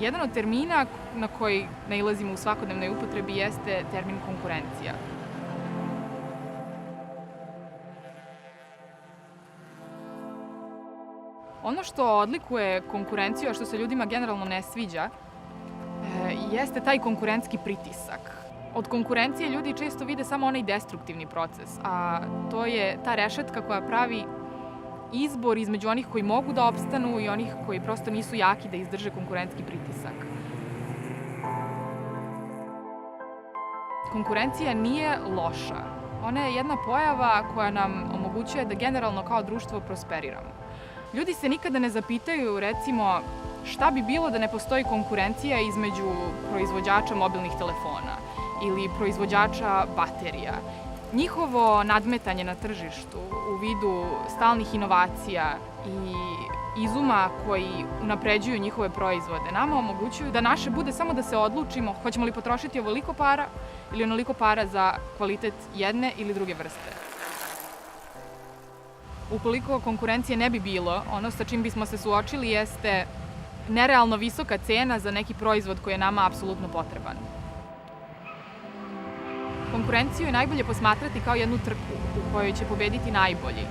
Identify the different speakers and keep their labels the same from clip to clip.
Speaker 1: Jedan od termina na koji nailazimo u svakodnevnoj upotrebi jeste termin konkurencija. Ono što odlikuje konkurenciju, a što se ljudima generalno ne sviđa, jeste taj konkurentski pritisak. Od konkurencije ljudi često vide samo onaj destruktivni proces, a to je ta rešetka koja pravi izbor između onih koji mogu da opstanu i onih koji prosto nisu jaki da izdrže konkurentski pritisak. Konkurencija nije loša. Ona je jedna pojava koja nam omogućuje da generalno kao društvo prosperiramo. Ljudi se nikada ne zapitaju, recimo, šta bi bilo da ne postoji konkurencija između proizvođača mobilnih telefona ili proizvođača baterija. Njihovo nadmetanje na tržištu u vidu stalnih inovacija i izuma koji unapređuju njihove proizvode nama omogućuju da naše bude samo da se odlučimo hoćemo li potrošiti ovoliko para ili onoliko para za kvalitet jedne ili druge vrste. Ukoliko konkurencije ne bi bilo, ono sa čim bismo se suočili jeste nerealno visoka cena za neki proizvod koji je nama apsolutno potreban. Konkurenciju je najbolje posmatrati kao jednu trku u kojoj će pobediti najbolji.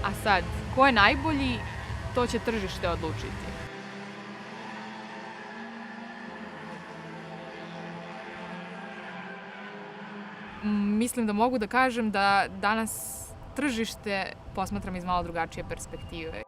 Speaker 1: A sad, ko je najbolji, to će tržište odlučiti. Mislim da mogu da kažem da danas tržište posmatram iz malo drugačije perspektive.